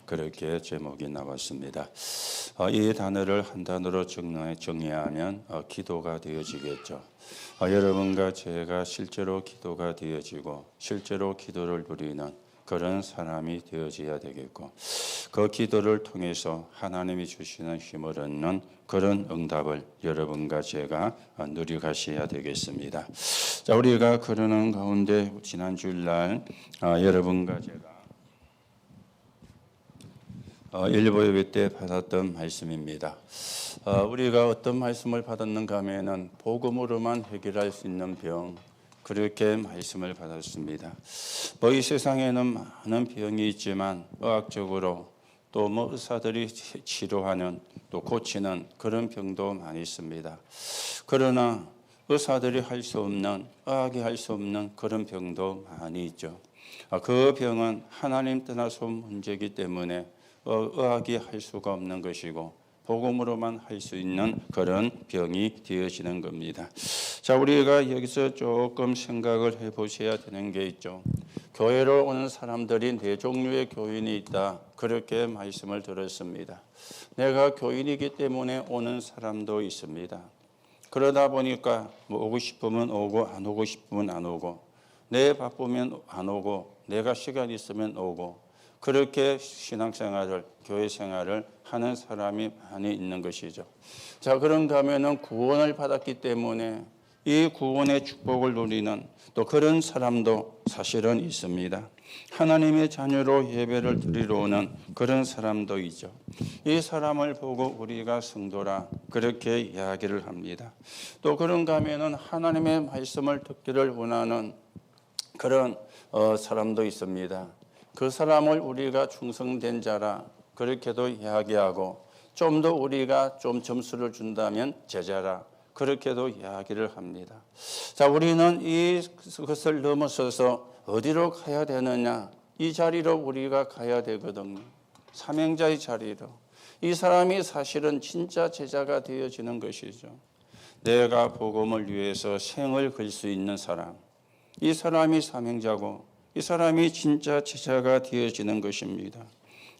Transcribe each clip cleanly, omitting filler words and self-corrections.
그렇게 제목이 나왔습니다. 이 단어를 한 단어로 정리하면 기도가 되어지겠죠. 여러분과 제가 실제로 기도가 되어지고 실제로 기도를 누리는 그런 사람이 되어져야 되겠고, 그 기도를 통해서 하나님이 주시는 힘을 얻는 그런 응답을 여러분과 제가 누려가셔야 되겠습니다. 자, 우리가 그러는 가운데 지난 주일날 여러분과 제가 일부 예배 때 받았던 말씀입니다. 우리가 어떤 말씀을 받았는가 하면은 복음으로만 해결할 수 있는 병, 그렇게 말씀을 받았습니다. 이 세상에는 많은 병이 있지만 의학적으로 또 의사들이 치료하는 또 고치는 그런 병도 많이 있습니다. 그러나 의사들이 할 수 없는, 의학이 할 수 없는 그런 병도 많이 있죠. 그 병은 하나님 떠나서 온 문제이기 때문에 의학이 할 수가 없는 것이고 복음으로만 할 수 있는 그런 병이 되어지는 겁니다. 자, 우리가 여기서 조금 생각을 해보셔야 되는 게 있죠. 교회로 오는 사람들이 네 종류의 교인이 있다, 그렇게 말씀을 들었습니다. 내가 교인이기 때문에 오는 사람도 있습니다. 그러다 보니까 오고 싶으면 오고 안 오고 싶으면 안 오고, 내 바쁘면 안 오고 내가 시간 있으면 오고, 그렇게 신앙생활을, 교회 생활을 하는 사람이 많이 있는 것이죠. 자, 그런가 하면은 구원을 받았기 때문에 이 구원의 축복을 누리는 또 그런 사람도 사실은 있습니다. 하나님의 자녀로 예배를 드리러 오는 그런 사람도 있죠. 이 사람을 보고 우리가 성도라 그렇게 이야기를 합니다. 또 그런가 하면은 하나님의 말씀을 듣기를 원하는 그런 사람도 있습니다. 그 사람을 우리가 충성된 자라 그렇게도 이야기하고, 좀 더 우리가 좀 점수를 준다면 제자라 그렇게도 이야기를 합니다. 자, 우리는 이것을 넘어서서 어디로 가야 되느냐, 이 자리로 우리가 가야 되거든요. 사명자의 자리로. 이 사람이 사실은 진짜 제자가 되어지는 것이죠. 내가 복음을 위해서 생을 걸 수 있는 사람, 이 사람이 사명자고 이 사람이 진짜 제자가 되어지는 것입니다.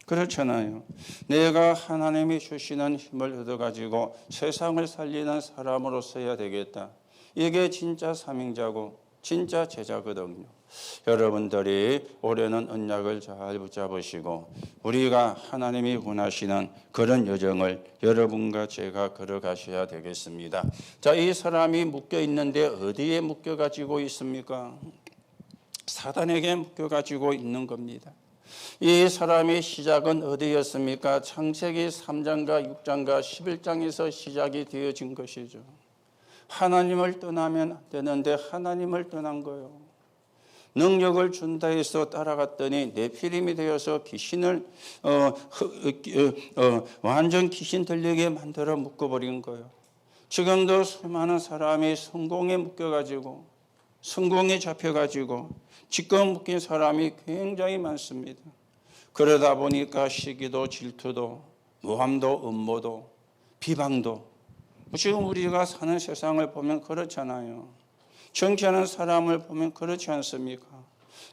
그렇잖아요. 내가 하나님이 주시는 힘을 얻어가지고 세상을 살리는 사람으로 서야 되겠다. 이게 진짜 사명자고 진짜 제자거든요. 여러분들이 올해는 언약을 잘 붙잡으시고 우리가 하나님이 원하시는 그런 여정을 여러분과 제가 걸어가셔야 되겠습니다. 자, 이 사람이 묶여 있는데 어디에 묶여 가지고 있습니까? 사단에게 묶여가지고 있는 겁니다. 이 사람의 시작은 어디였습니까? 창세기 3장과 6장과 11장에서 시작이 되어진 것이죠. 하나님을 떠나면 안 되는데 하나님을 떠난 거예요. 능력을 준다 해서 따라갔더니 네피림이 되어서 귀신을 완전 귀신 들리게 만들어 묶어버린 거예요. 지금도 수많은 사람이 성공에 묶여가지고 성공에 잡혀가지고 지금 묶인 사람이 굉장히 많습니다. 그러다 보니까 시기도 질투도 모함도 음모도 비방도, 지금 우리가 사는 세상을 보면 그렇잖아요. 정치하는 사람을 보면 그렇지 않습니까?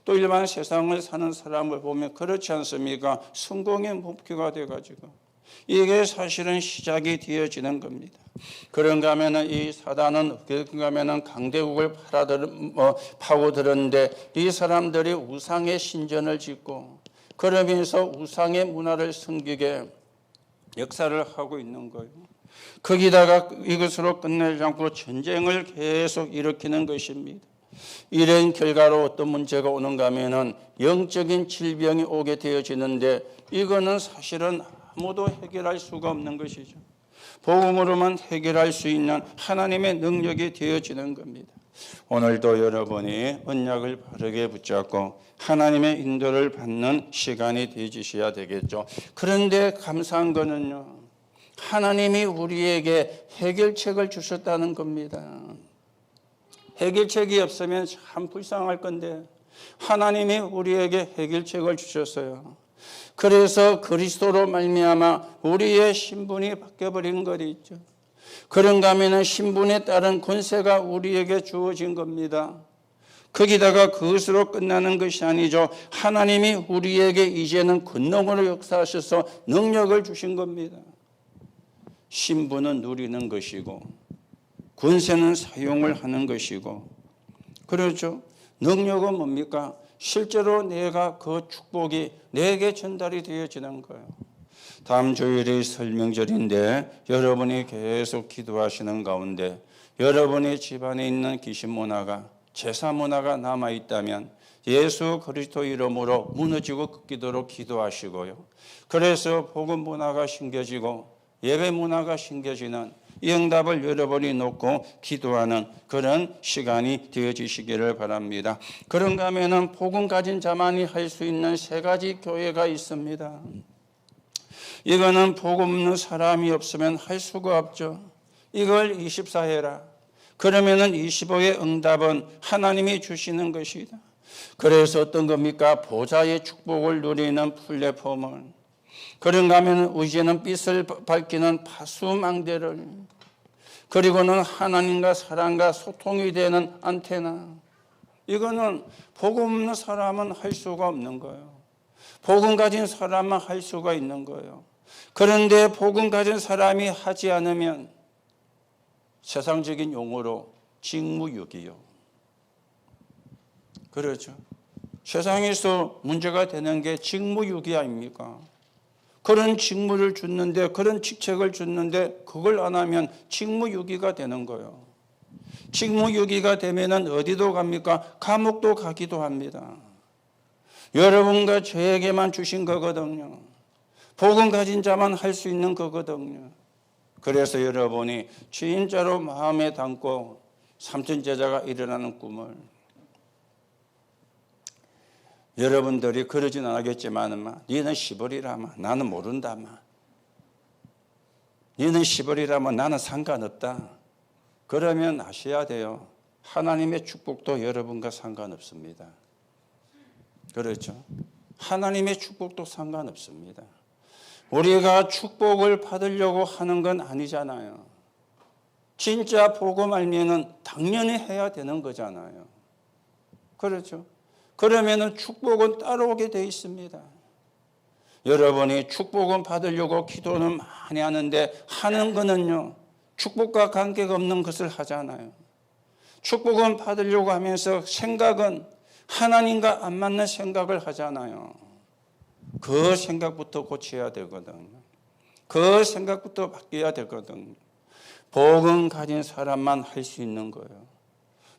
또 일반 세상을 사는 사람을 보면 그렇지 않습니까? 성공의 목표가 돼가지고 이게 사실은 시작이 되어지는 겁니다. 그런가 하면은 이 사단은 그런가 하면은 강대국을 파고들었는데 이 사람들이 우상의 신전을 짓고 그러면서 우상의 문화를 섬기게 역사를 하고 있는 거예요. 거기다가 이것으로 끝내지 않고 전쟁을 계속 일으키는 것입니다. 이런 결과로 어떤 문제가 오는가 하면은 영적인 질병이 오게 되어지는데 이거는 사실은 아무도 해결할 수가 없는 것이죠. 복음으로만 해결할 수 있는 하나님의 능력이 되어지는 겁니다. 오늘도 여러분이 언약을 바르게 붙잡고 하나님의 인도를 받는 시간이 되어지셔야 되겠죠. 그런데 감사한 거는요, 하나님이 우리에게 해결책을 주셨다는 겁니다. 해결책이 없으면 참 불쌍할 건데 하나님이 우리에게 해결책을 주셨어요. 그래서 그리스도로 말미암아 우리의 신분이 바뀌어버린 것 있죠. 그런가 하면 신분에 따른 권세가 우리에게 주어진 겁니다. 거기다가 그것으로 끝나는 것이 아니죠. 하나님이 우리에게 이제는 권능으로 역사하셔서 능력을 주신 겁니다. 신분은 누리는 것이고 권세는 사용을 하는 것이고, 그렇죠. 능력은 뭡니까? 실제로 내가 그 축복이 내게 전달이 되어지는 거예요. 다음 주일이 설명절인데 여러분이 계속 기도하시는 가운데 여러분의 집안에 있는 귀신 문화가, 제사 문화가 남아있다면 예수 그리스도 이름으로 무너지고 꺾이도록 기도하시고요. 그래서 복음 문화가 심겨지고 예배 문화가 심겨지는 이 응답을 여러분이 놓고 기도하는 그런 시간이 되어지시기를 바랍니다. 그런가 하면은 복음 가진 자만이 할 수 있는 세 가지 교회가 있습니다. 이거는 복음 없는 사람이 없으면 할 수가 없죠. 이걸 24해라. 그러면은 25의 응답은 하나님이 주시는 것이다. 그래서 어떤 겁니까? 보좌의 축복을 누리는 플랫폼을, 그런가 하면 이제는 빛을 밝히는 파수망대를, 그리고는 하나님과 사람과 소통이 되는 안테나. 이거는 복음 없는 사람은 할 수가 없는 거예요. 복음 가진 사람만 할 수가 있는 거예요. 그런데 복음 가진 사람이 하지 않으면 세상적인 용어로 직무유기요. 그렇죠. 세상에서 문제가 되는 게 직무유기 아닙니까? 그런 직무를 줬는데, 그런 직책을 줬는데 그걸 안 하면 직무유기가 되는 거예요. 직무유기가 되면은 어디도 갑니까? 감옥도 가기도 합니다. 여러분과 저에게만 주신 거거든요. 복음 가진 자만 할 수 있는 거거든요. 그래서 여러분이 진짜로 마음에 담고 삼천 제자가 일어나는 꿈을, 여러분들이 그러진 않겠지만 너는 시벌이라마 나는 모른다마, 너는 시벌이라마 나는 상관없다. 그러면 아셔야 돼요. 하나님의 축복도 여러분과 상관없습니다. 그렇죠? 하나님의 축복도 상관없습니다. 우리가 축복을 받으려고 하는 건 아니잖아요. 진짜 복음 알면은 당연히 해야 되는 거잖아요. 그렇죠? 그러면은 축복은 따라오게 돼 있습니다. 여러분이 축복은 받으려고 기도는 많이 하는데 하는 거는요, 축복과 관계가 없는 것을 하잖아요. 축복은 받으려고 하면서 생각은 하나님과 안 맞는 생각을 하잖아요. 그 생각부터 고쳐야 되거든요. 그 생각부터 바뀌어야 되거든요. 복음 가진 사람만 할 수 있는 거예요.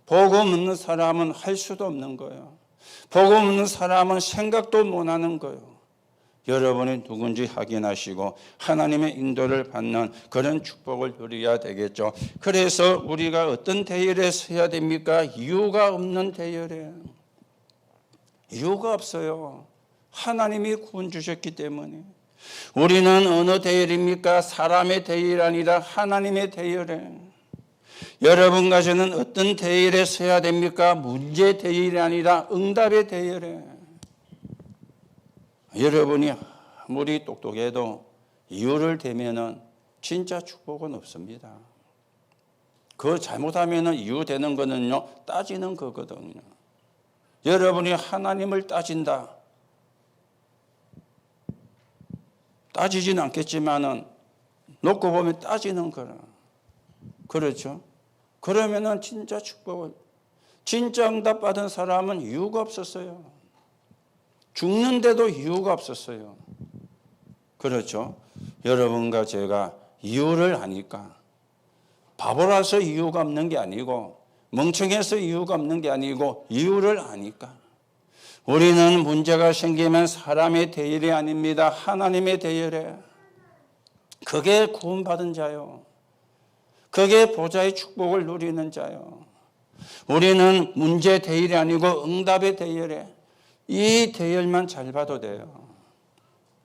복음 없는 사람은 할 수도 없는 거예요. 복음 없는 사람은 생각도 못 하는 거예요. 여러분이 누군지 확인하시고 하나님의 인도를 받는 그런 축복을 누려야 되겠죠. 그래서 우리가 어떤 대열에 서야 됩니까? 이유가 없는 대열에. 이유가 없어요. 하나님이 구원 주셨기 때문에. 우리는 어느 대열입니까? 사람의 대열이 아니라 하나님의 대열에. 여러분과 저는 어떤 대열에 서야 됩니까? 문제 대열이 아니라 응답의 대열에. 여러분이 아무리 똑똑해도 이유를 대면은 진짜 축복은 없습니다. 그거 잘못하면은 이유 되는 거는요, 따지는 거거든요. 여러분이 하나님을 따진다. 따지지는 않겠지만은 놓고 보면 따지는 거라. 그렇죠? 그러면은 진짜 축복을, 진짜 응답 받은 사람은 이유가 없었어요. 죽는데도 이유가 없었어요. 그렇죠? 여러분과 제가 이유를 아니까, 바보라서 이유가 없는 게 아니고 멍청해서 이유가 없는 게 아니고 이유를 아니까. 우리는 문제가 생기면 사람의 대열이 아닙니다. 하나님의 대열에. 그게 구원받은 자요. 그게 보좌의 축복을 누리는 자요. 우리는 문제 대열이 아니고 응답의 대열에. 이 대열만 잘 봐도 돼요.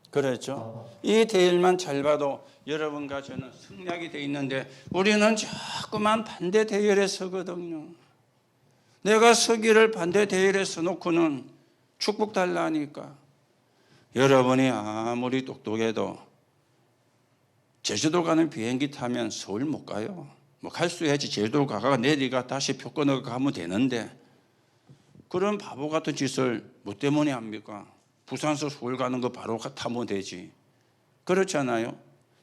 그렇죠? 이 대열만 잘 봐도 여러분과 저는 승리하게 돼 있는데 우리는 자꾸만 반대 대열에 서거든요. 내가 서기를 반대 대열에 서놓고는 축복 달라니까. 여러분이 아무리 똑똑해도 제주도 가는 비행기 타면 서울 못 가요. 뭐 갈 수 있지. 제주도 가가 내리가 다시 표 끊어 가면 되는데 그런 바보 같은 짓을 뭐 때문에 합니까? 부산서 서울 가는 거 바로 타면 되지. 그렇잖아요.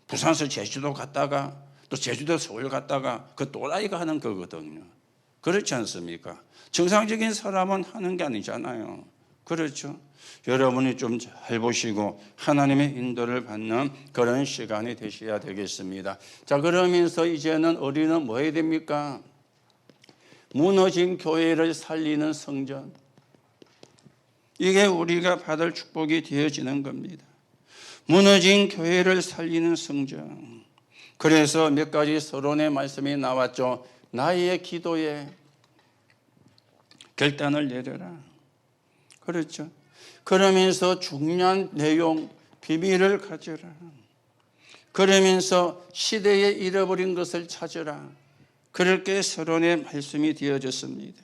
부산서 제주도 갔다가 또 제주도 서울 갔다가 그 또라이가 하는 거거든요. 그렇지 않습니까? 정상적인 사람은 하는 게 아니잖아요. 그렇죠? 여러분이 좀 잘 보시고 하나님의 인도를 받는 그런 시간이 되셔야 되겠습니다. 자, 그러면서 이제는 우리는 뭐 해야 됩니까? 무너진 교회를 살리는 성전. 이게 우리가 받을 축복이 되어지는 겁니다. 무너진 교회를 살리는 성전. 그래서 몇 가지 서론의 말씀이 나왔죠. 나의 기도에 결단을 내려라. 그렇죠. 그러면서 중요한 내용, 비밀을 가져라. 그러면서 시대에 잃어버린 것을 찾으라. 그렇게 서론의 말씀이 되어졌습니다.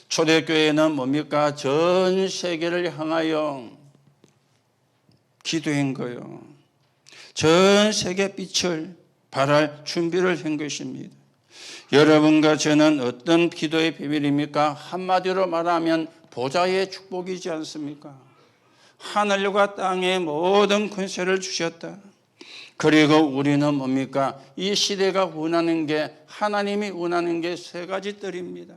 초대교회는 뭡니까? 전 세계를 향하여 기도한 거예요. 전 세계 빛을 발할 준비를 한 것입니다. 여러분과 저는 어떤 기도의 비밀입니까? 한마디로 말하면 보좌의 축복이지 않습니까? 하늘과 땅의 모든 권세를 주셨다. 그리고 우리는 뭡니까? 이 시대가 원하는 게, 하나님이 원하는 게 세 가지 뜰입니다.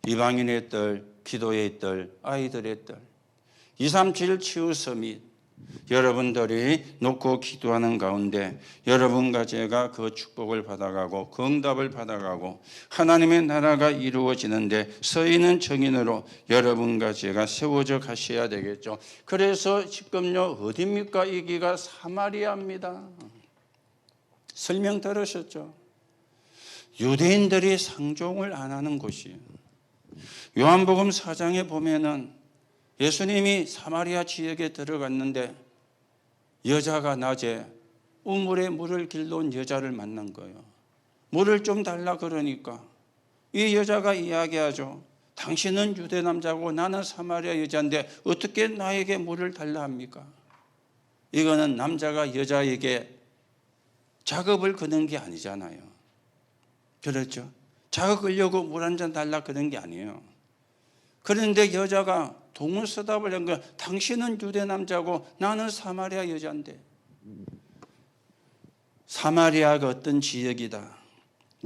이방인의 뜰, 기도의 뜰, 아이들의 뜰. 237 치유 서밋. 여러분들이 놓고 기도하는 가운데 여러분과 제가 그 축복을 받아가고 그 응답을 받아가고 하나님의 나라가 이루어지는데 서 있는 증인으로 여러분과 제가 세워져 가셔야 되겠죠. 그래서 지금요 어디입니까? 여기가 사마리아입니다. 설명 들으셨죠? 유대인들이 상종을 안 하는 곳이에요. 요한복음 4장에 보면은 예수님이 사마리아 지역에 들어갔는데 여자가 낮에 우물에 물을 길러온 여자를 만난 거예요. 물을 좀 달라 그러니까 이 여자가 이야기하죠. 당신은 유대 남자고 나는 사마리아 여자인데 어떻게 나에게 물을 달라 합니까? 이거는 남자가 여자에게 작업을 거는 게 아니잖아요. 그렇죠? 작업 걸려고 물 한 잔 달라 그런 게 아니에요. 그런데 여자가 동문서답을 한 거야. 당신은 유대 남자고 나는 사마리아 여자인데. 사마리아가 어떤 지역이다.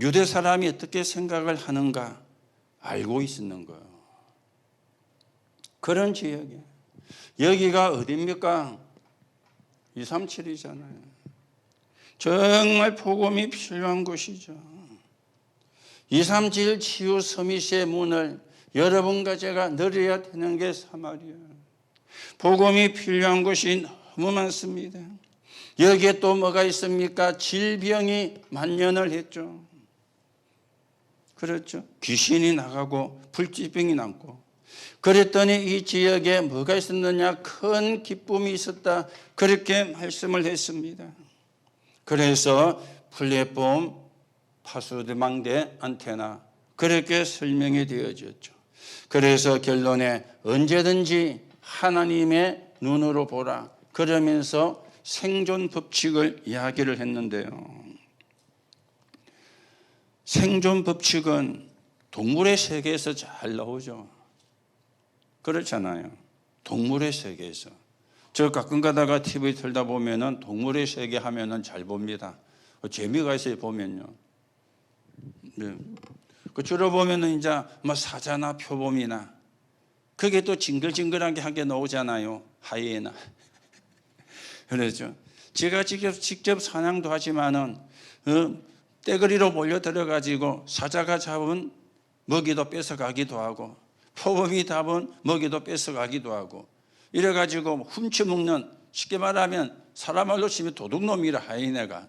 유대 사람이 어떻게 생각을 하는가 알고 있었는 거예요. 그런 지역이에요. 여기가 어디입니까? 237이잖아요. 정말 복음이 필요한 곳이죠. 237 치유 서밋의 문을 여러분과 제가 늘어야 되는 게 사마리아. 복음이 필요한 곳이 너무 많습니다. 여기에 또 뭐가 있습니까? 질병이 만연을 했죠. 그렇죠. 귀신이 나가고 불치병이 났고. 그랬더니 이 지역에 뭐가 있었느냐? 큰 기쁨이 있었다. 그렇게 말씀을 했습니다. 그래서 플랫폼, 파수망대, 안테나 그렇게 설명이 되어졌죠. 그래서 결론에 언제든지 하나님의 눈으로 보라. 그러면서 생존 법칙을 이야기를 했는데요. 생존 법칙은 동물의 세계에서 잘 나오죠. 그렇잖아요. 동물의 세계에서. 저 가끔 가다가 TV 틀다 보면은 동물의 세계 하면은 잘 봅니다. 재미가 있어요, 보면요. 네. 그 주로 보면은 이제 뭐 사자나 표범이나 그게 또 징글징글하게 한 게 나오잖아요. 하이에나. 그렇죠. 제가 직접 사냥도 하지만은 떼거리로 몰려 들어가지고 사자가 잡은 먹이도 뺏어가기도 하고 표범이 잡은 먹이도 뺏어가기도 하고 이래가지고 훔쳐먹는 쉽게 말하면 사람 말로 치면 도둑놈이라 하이에나가.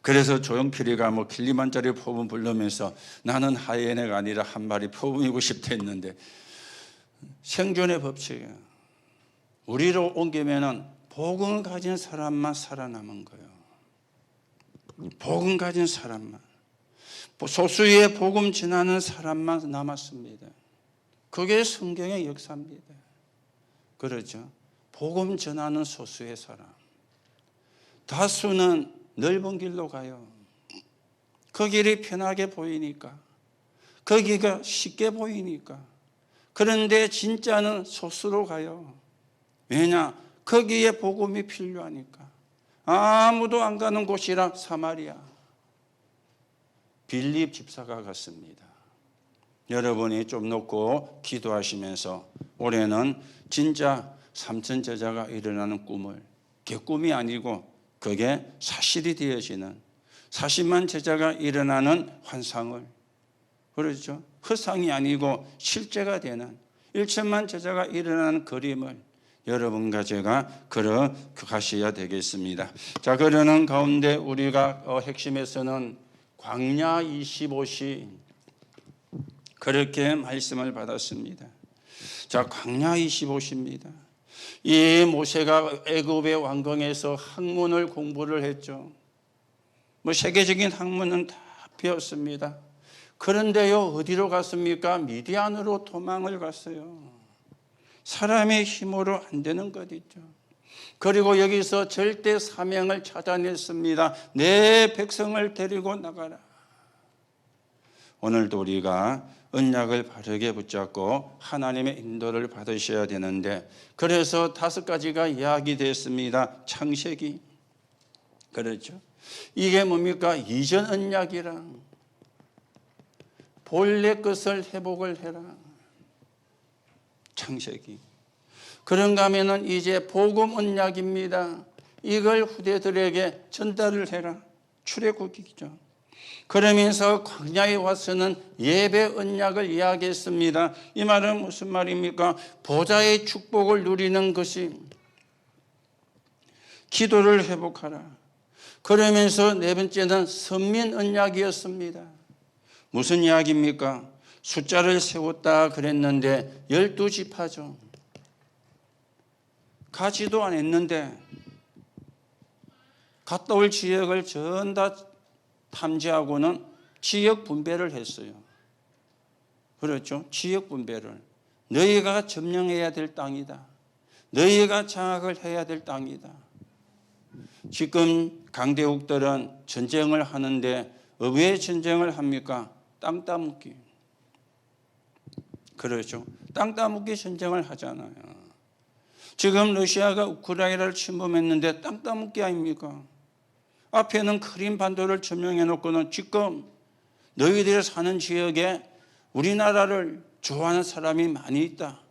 그래서 조용필이가 뭐 킬리만자로 표범 부르면서 나는 하이에나가 아니라 한 마리 표범이고 싶다 했는데 생존의 법칙이에요. 우리로 옮기면은 복음을 가진 사람만 살아남은 거예요. 복음 가진 사람만. 소수의 복음 전하는 사람만 남았습니다. 그게 성경의 역사입니다. 그렇죠. 복음 전하는 소수의 사람. 다수는 넓은 길로 가요. 그 길이 편하게 보이니까. 거기가 쉽게 보이니까. 그런데 진짜는 소수로 가요. 왜냐? 거기에 복음이 필요하니까. 아무도 안 가는 곳이라 사마리아. 빌립 집사가 갔습니다. 여러분이 좀 놓고 기도하시면서 올해는 진짜 삼천 제자가 일어나는 꿈을, 개꿈이 아니고 그게 사실이 되어지는 40만 제자가 일어나는 환상을, 그렇죠? 허상이 아니고 실제가 되는 1천만 제자가 일어나는 그림을 여러분과 제가 걸어 가셔야 되겠습니다. 자, 그러는 가운데 우리가 핵심에서는 광야 25시 그렇게 말씀을 받았습니다. 자, 광야 25시입니다. 이 모세가 애굽의 왕궁에서 학문을 공부를 했죠. 뭐 세계적인 학문은 다 배웠습니다. 그런데요, 어디로 갔습니까? 미디안으로 도망을 갔어요. 사람의 힘으로 안 되는 것 있죠. 그리고 여기서 절대 사명을 찾아냈습니다. 내 백성을 데리고 나가라. 오늘도 우리가 언약을 바르게 붙잡고 하나님의 인도를 받으셔야 되는데, 그래서 5가지가 이야기됐습니다. 창세기, 그렇죠? 이게 뭡니까? 이전 언약이랑 본래 것을 회복을 해라. 창세기. 그런가 하면은 이제 복음 언약입니다. 이걸 후대들에게 전달을 해라. 출애굽기죠. 그러면서 광야에 와서는 예배 언약을 이야기했습니다. 이 말은 무슨 말입니까? 보좌의 축복을 누리는 것이 기도를 회복하라. 그러면서 4번째는 선민 언약이었습니다. 무슨 이야기입니까? 숫자를 세웠다 그랬는데 12지파죠. 가지도 않았는데 갔다 올 지역을 전 다 탐지하고는 지역 분배를 했어요. 그렇죠? 지역 분배를. 너희가 점령해야 될 땅이다. 너희가 장악을 해야 될 땅이다. 지금 강대국들은 전쟁을 하는데 왜 전쟁을 합니까? 땅 따먹기. 그렇죠? 땅 따먹기 전쟁을 하잖아요. 지금 러시아가 우크라이나를 침범했는데 땅 따먹기 아닙니까? 앞에는 크림 반도를 점령해 놓고는 지금 너희들이 사는 지역에 우리나라를 좋아하는 사람이 많이 있다.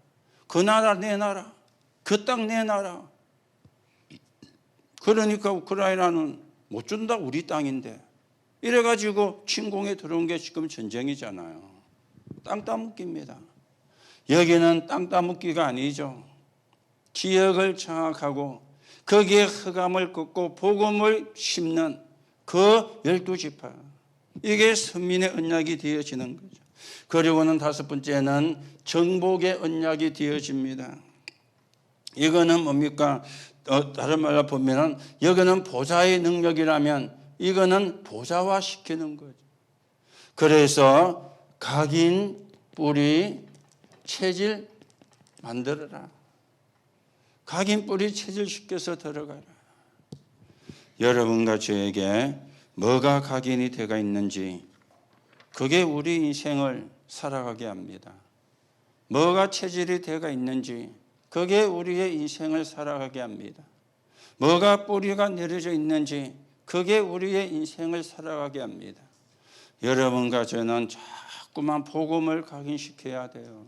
그 나라 내 나라, 그 땅 내 나라. 그러니까 우크라이나는 못 준다, 우리 땅인데. 이래가지고 침공에 들어온 게 지금 전쟁이잖아요. 땅 따먹기입니다. 여기는 땅 따먹기가 아니죠. 지역을 장악하고 거기에 흑암을 꺾고 복음을 심는 그 12지파. 이게 선민의 언약이 되어지는 거죠. 그리고는 5번째는 정복의 언약이 되어집니다. 이거는 뭡니까? 다른 말로 보면은 여기는 보좌의 능력이라면 이거는 보좌화 시키는 거죠. 그래서 각인, 뿌리, 체질 만들어라. 각인, 뿌리, 체질 시켜서 들어가라. 여러분과 저에게 뭐가 각인이 되어 있는지 그게 우리 인생을 살아가게 합니다. 뭐가 체질이 되어 있는지 그게 우리의 인생을 살아가게 합니다. 뭐가 뿌리가 내려져 있는지 그게 우리의 인생을 살아가게 합니다. 여러분과 저는 자꾸만 복음을 각인시켜야 돼요.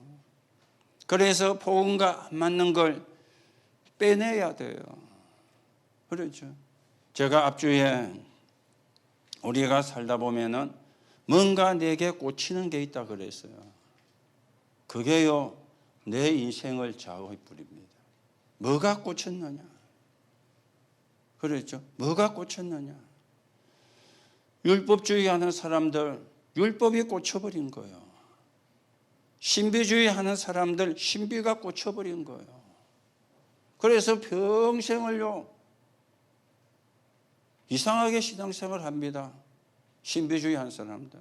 그래서 복음과 안 맞는 걸 빼내야 돼요. 그렇죠? 제가 앞주에 우리가 살다 보면은 뭔가 내게 꽂히는 게 있다 그랬어요. 그게요, 내 인생을 좌우해 뿌립니다. 뭐가 꽂혔느냐? 그렇죠? 뭐가 꽂혔느냐? 율법주의 하는 사람들, 율법이 꽂혀버린 거예요. 신비주의 하는 사람들, 신비가 꽂혀버린 거예요. 그래서 평생을요, 이상하게 신앙생활을 합니다. 신비주의 한 사람들.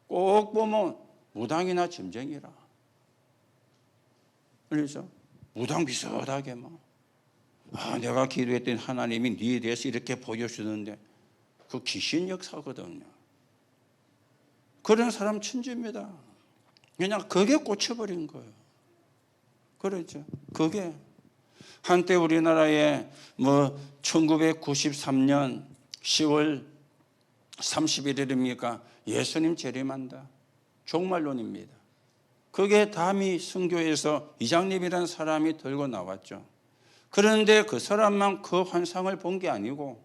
꼭 보면 무당이나 점쟁이라. 그렇죠? 무당 비슷하게 막. 내가 기도했더니 하나님이 네에 대해서 이렇게 보여주는데 그 귀신 역사거든요. 그런 사람 천지입니다. 그냥 그게 꽂혀버린 거예요. 그렇죠. 그게 한때 우리나라에 1993년 10월 31일입니까? 예수님 재림한다. 종말론입니다. 그게 담이 선교에서 이장립이라는 사람이 들고 나왔죠. 그런데 그 사람만 그 환상을 본 게 아니고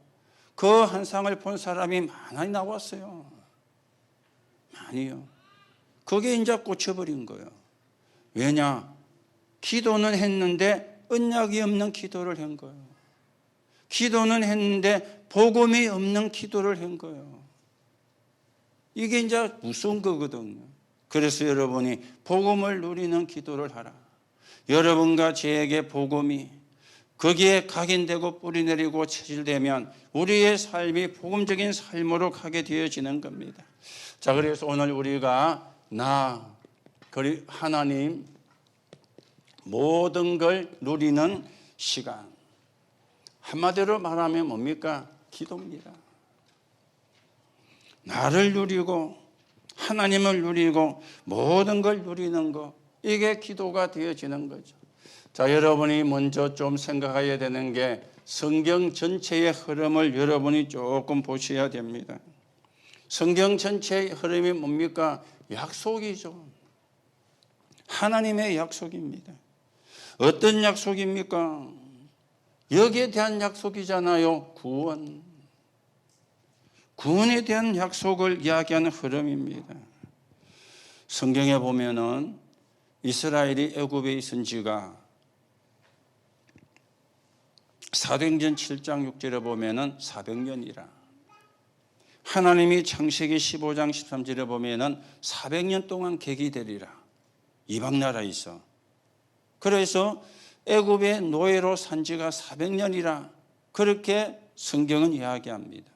그 환상을 본 사람이 많이 나왔어요. 많이요. 그게 이제 꽂혀버린 거예요. 왜냐? 기도는 했는데 언약이 없는 기도를 한 거예요. 기도는 했는데 복음이 없는 기도를 한 거예요. 이게 이제 무서운 거거든요. 그래서 여러분이 복음을 누리는 기도를 하라. 여러분과 저에게 복음이 거기에 각인되고 뿌리내리고 체질되면 우리의 삶이 복음적인 삶으로 가게 되어지는 겁니다. 자, 그래서 오늘 우리가 하나님 모든 걸 누리는 시간. 한마디로 말하면 뭡니까? 기도입니다. 나를 누리고 하나님을 누리고 모든 걸 누리는 것, 이게 기도가 되어지는 거죠. 자, 여러분이 먼저 좀 생각해야 되는 게 성경 전체의 흐름을 여러분이 조금 보셔야 됩니다. 성경 전체의 흐름이 뭡니까? 약속이죠. 하나님의 약속입니다. 어떤 약속입니까? 여기에 대한 약속이잖아요. 구원. 구원에 대한 약속을 이야기하는 흐름입니다. 성경에 보면은 이스라엘이 애굽에 있은 지가 사도행전 7장 6절에 보면은 400년이라. 하나님이 창세기 15장 13절에 보면은 400년 동안 객이 되리라. 이방 나라에 있어. 그래서 애굽의 노예로 산 지가 400년이라 그렇게 성경은 이야기합니다.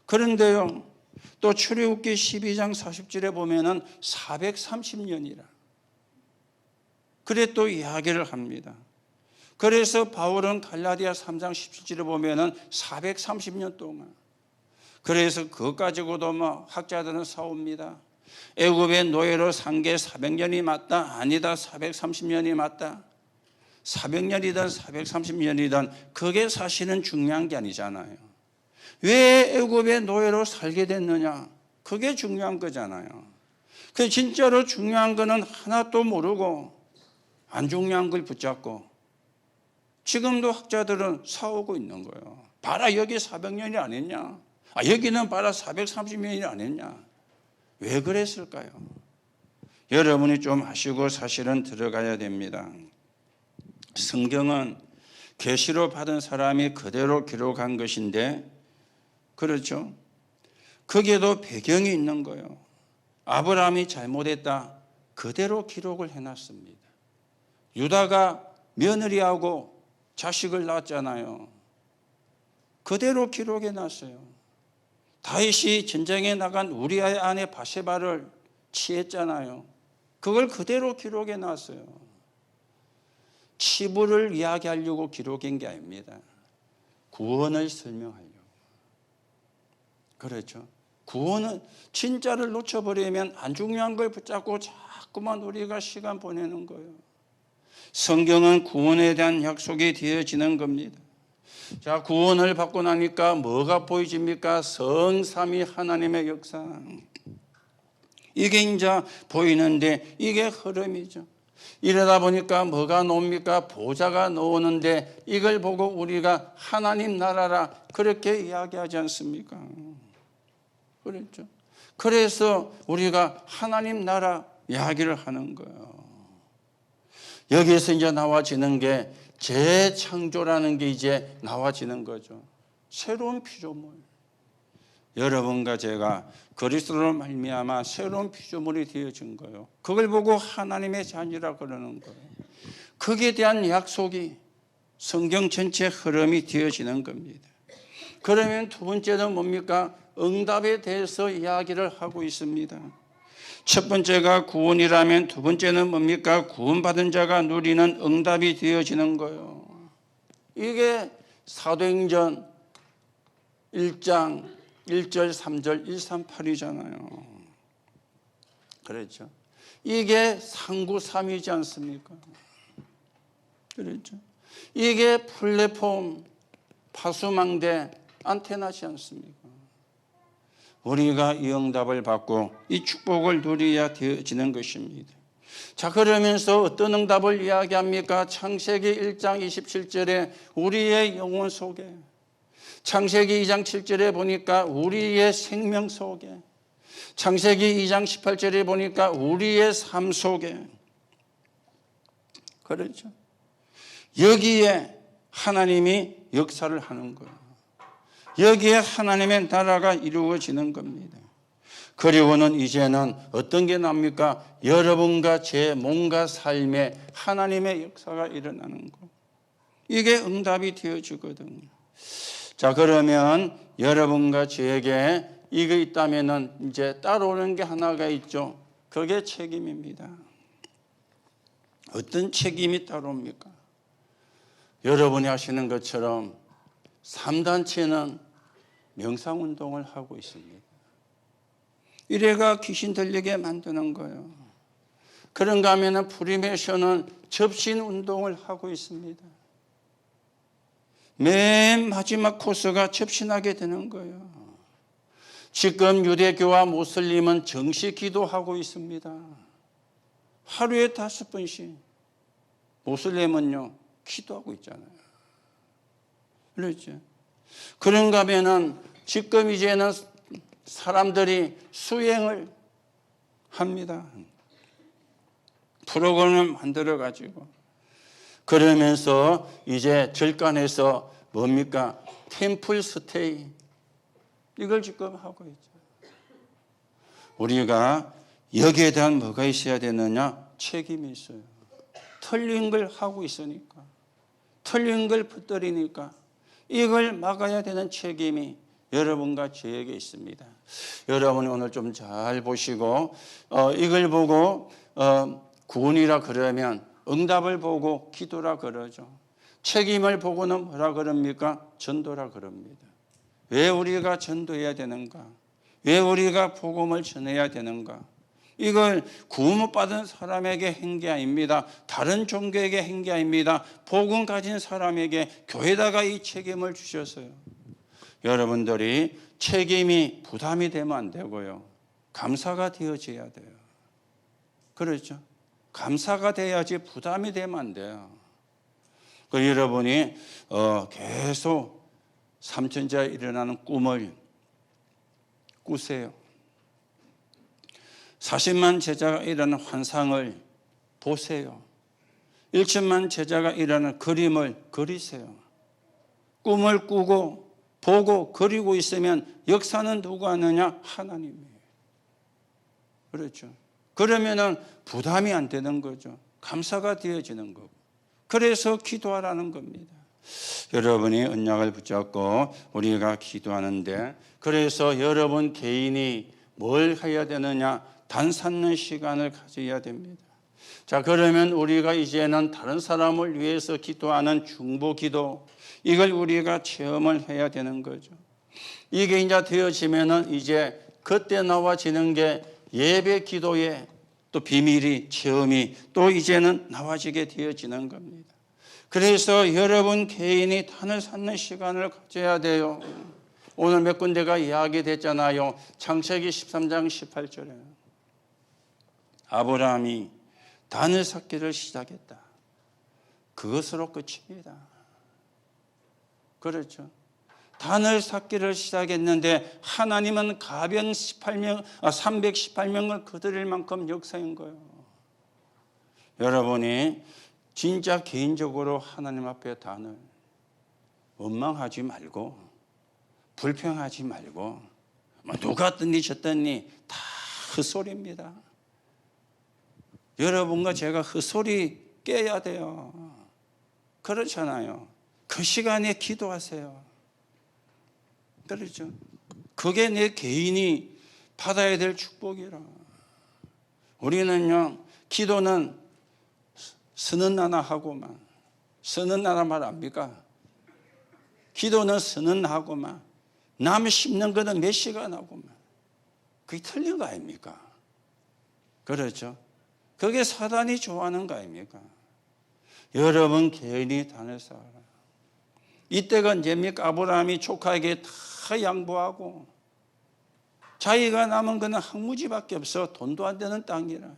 그런데요, 또 출애굽기 12장 40절에 보면은 430년이라. 그래 또 이야기를 합니다. 그래서 바울은 갈라디아 3장 17절에 보면은 430년 동안. 그래서 그것 가지고도 학자들은 싸웁니다. 애굽의 노예로 산 게 400년이 맞다? 아니다. 430년이 맞다. 400년이든 430년이든 그게 사실은 중요한 게 아니잖아요. 왜 애굽의 노예로 살게 됐느냐? 그게 중요한 거잖아요. 그 진짜로 중요한 거는 하나도 모르고 안 중요한 걸 붙잡고 지금도 학자들은 싸우고 있는 거예요. 봐라, 여기 400년이 아니냐? 여기는 봐라, 430년이 아니냐? 왜 그랬을까요? 여러분이 좀 아시고 사실은 들어가야 됩니다. 성경은 계시로 받은 사람이 그대로 기록한 것인데, 그렇죠? 거기에도 배경이 있는 거예요. 아브라함이 잘못했다. 그대로 기록을 해놨습니다. 유다가 며느리하고 자식을 낳았잖아요. 그대로 기록해놨어요. 다윗이 전쟁에 나간 우리아의 아내 바세바를 취했잖아요. 그걸 그대로 기록해놨어요. 치부를 이야기하려고 기록한 게 아닙니다. 구원을 설명하려고. 그렇죠. 구원은 진짜를 놓쳐버리면 안 중요한 걸 붙잡고 자꾸만 우리가 시간 보내는 거예요. 성경은 구원에 대한 약속이 되어지는 겁니다. 자, 구원을 받고 나니까 뭐가 보여집니까? 성삼위 하나님의 역사. 이게 이제 보이는데 이게 흐름이죠. 이러다 보니까 뭐가 나옵니까? 보좌가 나오는데 이걸 보고 우리가 하나님 나라라 그렇게 이야기하지 않습니까? 그렇죠. 그래서 우리가 하나님 나라 이야기를 하는 거예요. 여기에서 이제 나와지는 게 재창조라는 게 이제 나와지는 거죠. 새로운 피조물. 여러분과 제가 그리스도로 말미암아 새로운 피조물이 되어진 거예요. 그걸 보고 하나님의 자녀라 그러는 거예요. 거기에 대한 약속이 성경 전체 흐름이 되어지는 겁니다. 그러면 두 번째는 뭡니까? 응답에 대해서 이야기를 하고 있습니다. 첫 번째가 구원이라면 두 번째는 뭡니까? 구원받은 자가 누리는 응답이 되어지는 거예요. 이게 사도행전 1장 1절 3절 138이잖아요. 그렇죠. 이게 상구삼이지 않습니까? 그렇죠? 이게 플랫폼, 파수망대, 안테나지 않습니까? 우리가 이 응답을 받고 이 축복을 누려야 되어지는 것입니다. 자, 그러면서 어떤 응답을 이야기합니까? 창세기 1장 27절에 우리의 영혼 속에, 창세기 2장 7절에 보니까 우리의 생명 속에, 창세기 2장 18절에 보니까 우리의 삶 속에, 그렇죠? 여기에 하나님이 역사를 하는 거예요. 여기에 하나님의 나라가 이루어지는 겁니다. 그리고는 이제는 어떤 게 납니까? 여러분과 제 몸과 삶에 하나님의 역사가 일어나는 거. 이게 응답이 되어지거든요. 자, 그러면 여러분과 저에게 이거 있다면은 이제 따라오는 게 하나가 있죠. 그게 책임입니다. 어떤 책임이 따라옵니까? 여러분이 하시는 것처럼 3단체는 명상운동을 하고 있습니다. 이래가 귀신 들리게 만드는 거예요. 그런가 하면 프리메이션은 접신운동을 하고 있습니다. 맨 마지막 코스가 접신하게 되는 거예요. 지금 유대교와 모슬림은 정식 기도하고 있습니다. 하루에 5번씩. 모슬림은요, 기도하고 있잖아요. 그렇죠? 그런가 하면은 지금 이제는 사람들이 수행을 합니다. 프로그램을 만들어 가지고. 그러면서 이제 절간에서 뭡니까? 템플 스테이. 이걸 지금 하고 있죠. 우리가 여기에 대한 뭐가 있어야 되느냐? 책임이 있어요. 틀린 걸 하고 있으니까. 틀린 걸 퍼뜨리니까. 이걸 막아야 되는 책임이 여러분과 저에게 있습니다. 여러분이 오늘 좀 잘 보시고 이걸 보고 구원이라 그러면 응답을 보고 기도라 그러죠. 책임을 보고는 뭐라 그럽니까? 전도라 그럽니다. 왜 우리가 전도해야 되는가? 왜 우리가 복음을 전해야 되는가? 이걸 구원 못 받은 사람에게 한 게 아닙니다. 다른 종교에게 한 게 아닙니다. 복음 가진 사람에게 교회다가 이 책임을 주셨어요. 여러분들이 책임이 부담이 되면 안 되고요. 감사가 되어져야 돼요. 그렇죠? 감사가 돼야지 부담이 되면 안 돼요. 여러분이 계속 삼천자에 일어나는 꿈을 꾸세요. 40만 제자가 일어나는 환상을 보세요. 1천만 제자가 일어나는 그림을 그리세요. 꿈을 꾸고 보고 그리고 있으면 역사는 누가 하느냐? 하나님이에요. 그렇죠. 그러면은 부담이 안 되는 거죠. 감사가 되어지는 거고. 그래서 기도하라는 겁니다. 여러분이 언약을 붙잡고 우리가 기도하는데, 그래서 여러분 개인이 뭘 해야 되느냐? 단삼는 시간을 가져야 됩니다. 자, 그러면 우리가 이제는 다른 사람을 위해서 기도하는 중보 기도, 이걸 우리가 체험을 해야 되는 거죠. 이게 이제 되어지면은 이제 그때 나와지는 게 예배 기도의 또 비밀이, 체험이 또 이제는 나와지게 되어지는 겁니다. 그래서 여러분 개인이 단을 쌓는 시간을 가져야 돼요. 오늘 몇 군데가 이야기됐잖아요. 창세기 13장 18절에 아브라함이 단을 쌓기를 시작했다. 그것으로 끝입니다. 그렇죠. 단을 쌓기를 시작했는데 하나님은 가변 318명을 거두릴 만큼 역사인 거예요. 여러분이 진짜 개인적으로 하나님 앞에 단을 원망하지 말고 불평하지 말고 누가 떴니 졌더니 다 헛소리입니다. 여러분과 제가 헛소리 깨야 돼요. 그렇잖아요. 그 시간에 기도하세요. 그렇죠. 그게 내 개인이 받아야 될 축복이라. 우리는요, 기도는 쓰는 나나 하고만, 쓰는 나라 말 압니까? 기도는 쓰는 하고만, 남 씹는 거는 몇 시간 하고만. 그게 틀린 거 아닙니까? 그렇죠. 그게 사단이 좋아하는 거 아닙니까? 여러분 개인이 단을 쌓아라. 이때가 언제입니까? 아브라함이 조카에게 다 양보하고 자기가 남은 거는 항무지밖에 없어. 돈도 안 되는 땅이라.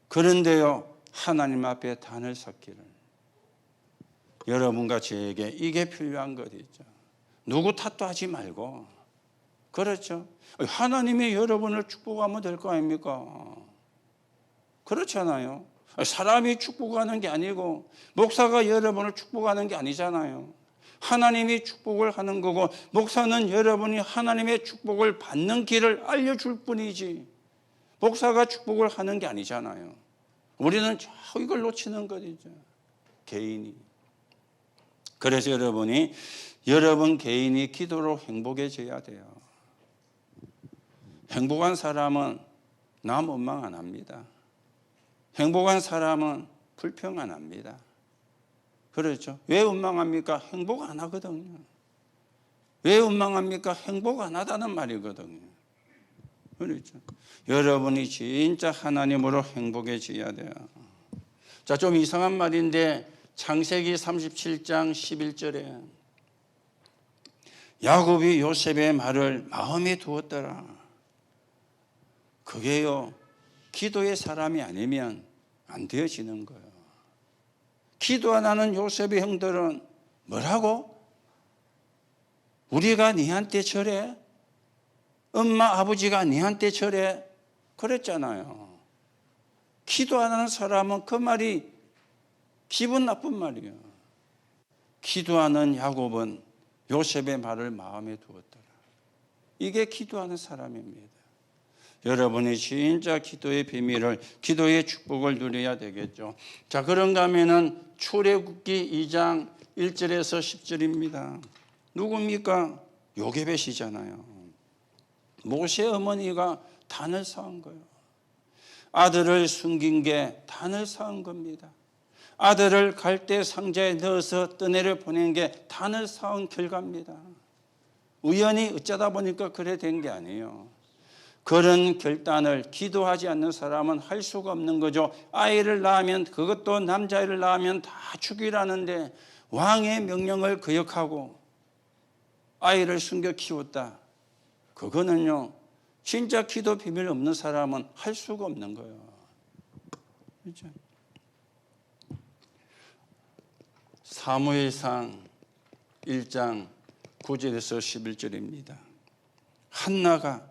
그런데요, 하나님 앞에 단을 쌓기를. 여러분과 저에게 이게 필요한 것이죠. 누구 탓도 하지 말고. 그렇죠? 하나님이 여러분을 축복하면 될 거 아닙니까? 그렇잖아요. 사람이 축복하는 게 아니고 목사가 여러분을 축복하는 게 아니잖아요. 하나님이 축복을 하는 거고 목사는 여러분이 하나님의 축복을 받는 길을 알려줄 뿐이지 목사가 축복을 하는 게 아니잖아요. 우리는 이걸 놓치는 것이죠. 개인이. 그래서 여러분 개인이 기도로 행복해져야 돼요. 행복한 사람은 남 원망 안 합니다. 행복한 사람은 불평 안 합니다. 그렇죠? 왜 원망합니까? 행복 안 하거든요. 왜 원망합니까? 행복 안 하다는 말이거든요. 그렇죠? 여러분이 진짜 하나님으로 행복해져야 돼요. 자, 좀 이상한 말인데 창세기 37장 11절에 야곱이 요셉의 말을 마음에 두었더라. 그게요, 기도의 사람이 아니면 안 되어지는 거예요. 기도 안 하는 요셉의 형들은 뭐라고? 우리가 니한테 절해? 엄마 아버지가 니한테 절해? 그랬잖아요. 기도 안 하는 사람은 그 말이 기분 나쁜 말이에요. 기도하는 야곱은 요셉의 말을 마음에 두었더라. 이게 기도하는 사람입니다. 여러분이 진짜 기도의 비밀을, 기도의 축복을 누려야 되겠죠. 자, 그런가 하면은 출애굽기 2장 1절에서 10절입니다. 누굽니까? 요게벳이잖아요. 모세 어머니가 단을 쌓은 거예요. 아들을 숨긴 게 단을 쌓은 겁니다. 아들을 갈대 상자에 넣어서 떠내려 보낸 게 단을 쌓은 결과입니다. 우연히 어쩌다 보니까 그래 된 게 아니에요. 그런 결단을 기도하지 않는 사람은 할 수가 없는 거죠. 아이를 낳으면, 그것도 남자아이를 낳으면 다 죽이라는데 왕의 명령을 거역하고 아이를 숨겨 키웠다. 그거는요, 진짜 기도 비밀 없는 사람은 할 수가 없는 거예요. 그렇죠? 사무엘상 1장 9절에서 11절입니다. 한나가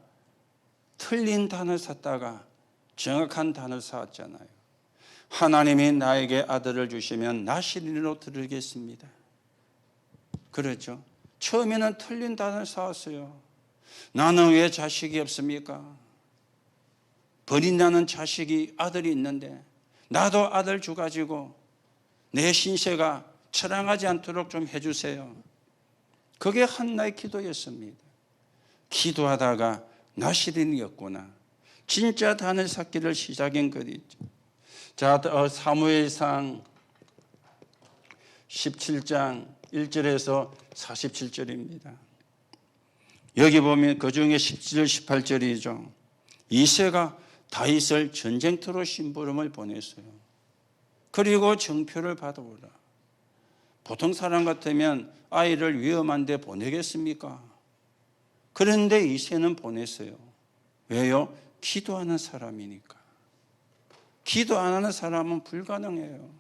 틀린 단을 쌓다가 정확한 단을 쌓았잖아요. 하나님이 나에게 아들을 주시면 나시린으로 드리겠습니다. 그렇죠? 처음에는 틀린 단을 쌓았어요. 나는 왜 자식이 없습니까? 버린다는 자식이 아들이 있는데 나도 아들 줘가지고 내 신세가 처량하지 않도록 좀 해주세요. 그게 한나의 기도였습니다. 기도하다가 나시린이었구나. 진짜 단을 쌓기를 시작한 것이죠. 자, 사무엘상 17장 1절에서 47절입니다. 여기 보면 그 중에 17절 18절이죠. 이새가 다윗을 전쟁터로 심부름을 보냈어요. 그리고 정표를 받아오라. 보통 사람 같으면 아이를 위험한 데 보내겠습니까? 그런데 이새는 보냈어요. 왜요? 기도하는 사람이니까. 기도 안 하는 사람은 불가능해요.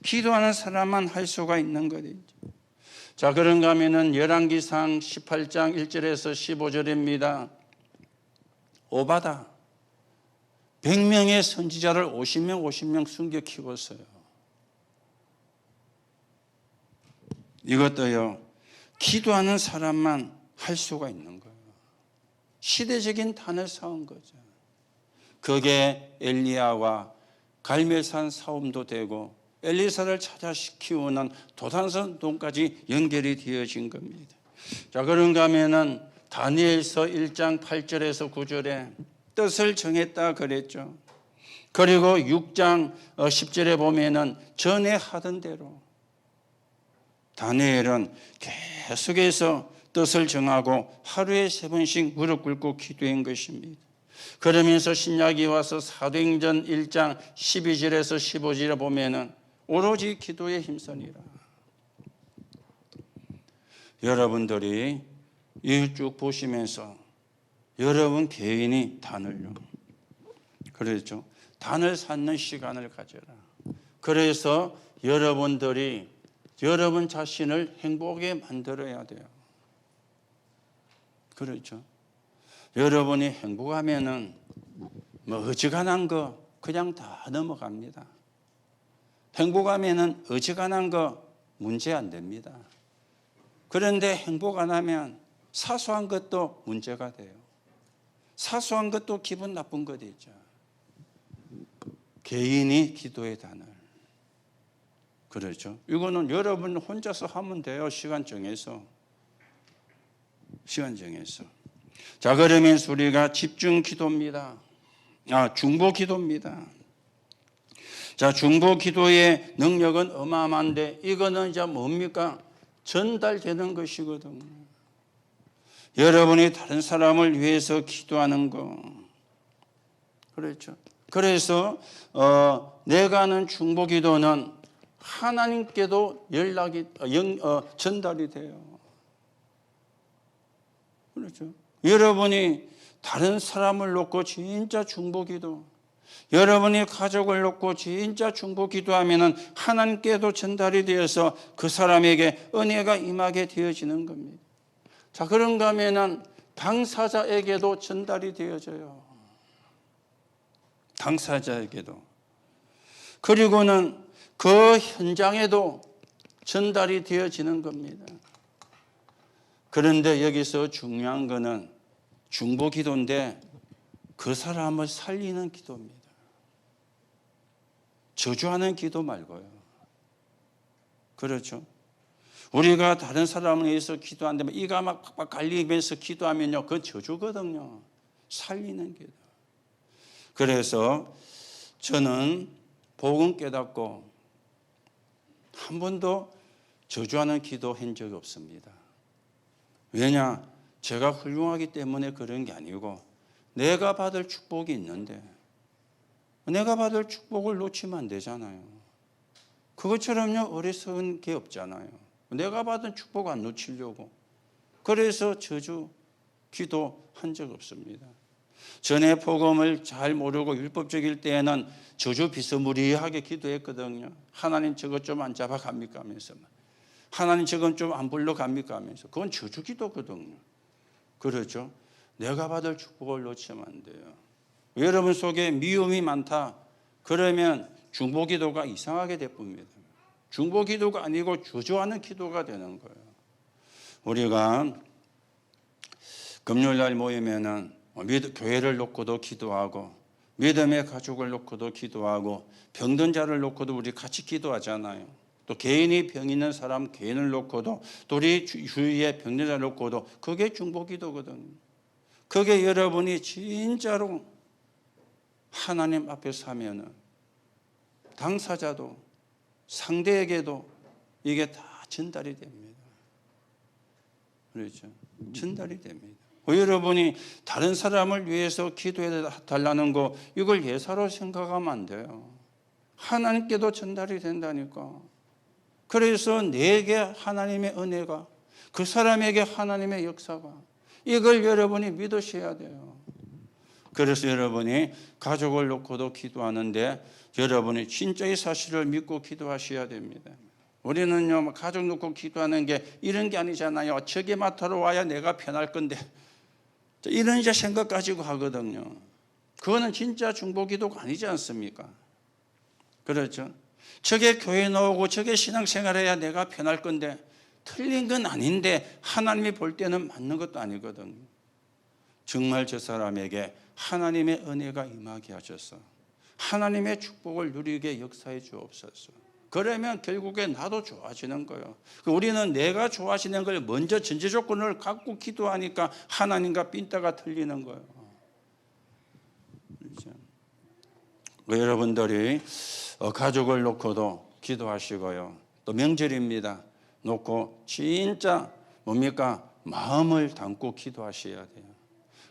기도하는 사람만 할 수가 있는 거죠. 자, 그런가 하면은 열왕기상 18장 1절에서 15절입니다. 오바다 100명의 선지자를 50명 숨겨 키웠어요. 이것도요, 기도하는 사람만 할 수가 있는 거예요. 시대적인 단을 쌓은 거죠. 그게 엘리야와 갈멜산 싸움도 되고 엘리사를 찾아 키우는 도단성동까지 연결이 되어진 겁니다. 자, 그런가 하면은 다니엘서 1장 8절에서 9절에 뜻을 정했다 그랬죠. 그리고 6장 10절에 보면은 전에 하던 대로 다니엘은 계속해서 뜻을 정하고 하루에 3번씩 무릎 꿇고 기도한 것입니다. 그러면서 신약이 와서 사도행전 1장 12절에서 15절에 보면은 오로지 기도에 힘쓰니라. 여러분들이 이 쭉 보시면서 여러분 개인이 단을요. 그렇죠. 단을 쌓는 시간을 가져라. 그래서 여러분들이 여러분 자신을 행복하게 만들어야 돼요. 그렇죠. 여러분이 행복하면은 뭐 어지간한 거 그냥 다 넘어갑니다. 행복하면은 어지간한 거 문제 안 됩니다. 그런데 행복 안 하면 사소한 것도 문제가 돼요. 사소한 것도 기분 나쁜 것이죠. 개인이 기도의 단을. 그렇죠. 이거는 여러분 혼자서 하면 돼요. 시간 정해서. 자, 그러면서 우리가 집중 기도입니다. 중보 기도입니다. 자, 중보 기도의 능력은 어마어마한데 이거는 이제 뭡니까? 전달되는 것이거든요. 여러분이 다른 사람을 위해서 기도하는 거. 그렇죠. 그래서 내가 하는 중보 기도는 하나님께도 전달이 돼요. 그렇죠. 여러분이 다른 사람을 놓고 진짜 중보 기도, 여러분이 가족을 놓고 진짜 중보 기도하면은 하나님께도 전달이 되어서 그 사람에게 은혜가 임하게 되어지는 겁니다. 자, 그런가 하면은 당사자에게도 전달이 되어져요. 당사자에게도. 그리고는 그 현장에도 전달이 되어지는 겁니다. 그런데 여기서 중요한 거는 중보 기도인데 그 사람을 살리는 기도입니다. 저주하는 기도 말고요. 그렇죠. 우리가 다른 사람을 위해서 기도한다면 이가 막 팍팍 갈리면서 기도하면요, 그건 저주거든요. 살리는 기도. 그래서 저는 복음 깨닫고 한 번도 저주하는 기도 한 적이 없습니다. 왜냐? 제가 훌륭하기 때문에 그런 게 아니고 내가 받을 축복이 있는데 내가 받을 축복을 놓치면 안 되잖아요. 그것처럼요, 어리석은 게 없잖아요. 내가 받은 축복 안 놓치려고. 그래서 저주 기도한 적 없습니다. 전에 복음을 잘 모르고 율법적일 때에는 저주 비스무리하게 기도했거든요. 하나님 저것 좀 안 잡아갑니까 하면서, 하나님 저건 좀 안 불러갑니까 하면서. 그건 저주 기도거든요. 그렇죠. 내가 받을 축복을 놓치면 안 돼요. 여러분 속에 미움이 많다. 그러면 중보 기도가 이상하게 돼봅니다. 중보 기도가 아니고 저주하는 기도가 되는 거예요. 우리가 금요일 날 모이면은 교회를 놓고도 기도하고 믿음의 가족을 놓고도 기도하고 병든 자를 놓고도 우리 같이 기도하잖아요. 또 개인이 병 있는 사람 개인을 놓고도 또 우리 주위에 병든 자를 놓고도 그게 중보 기도거든요. 그게 여러분이 진짜로 하나님 앞에 서면은 당사자도 상대에게도 이게 다 전달이 됩니다. 그렇죠. 전달이 됩니다. 여러분이 다른 사람을 위해서 기도해 달라는 거 이걸 예사로 생각하면 안 돼요. 하나님께도 전달이 된다니까. 그래서 내게 하나님의 은혜가, 그 사람에게 하나님의 역사가, 이걸 여러분이 믿으셔야 돼요. 그래서 여러분이 가족을 놓고도 기도하는데 여러분이 진짜의 사실을 믿고 기도하셔야 됩니다. 우리는요, 가족 놓고 기도하는 게 이런 게 아니잖아요. 저게 맡으러 와야 내가 편할 건데 이런 이제 생각 가지고 하거든요. 그거는 진짜 중보 기도가 아니지 않습니까? 그렇죠. 저게 교회 나오고 저게 신앙생활해야 내가 편할 건데 틀린 건 아닌데 하나님이 볼 때는 맞는 것도 아니거든요. 정말 저 사람에게 하나님의 은혜가 임하게 하셔서 하나님의 축복을 누리게 역사해 주옵소서. 그러면 결국에 나도 좋아지는 거예요. 우리는 내가 좋아지는 걸 먼저 전제 조건을 갖고 기도하니까 하나님과 빈따가 틀리는 거예요. 그렇죠? 여러분들이 가족을 놓고도 기도하시고요. 또 명절입니다. 놓고 진짜 뭡니까? 마음을 담고 기도하셔야 돼요.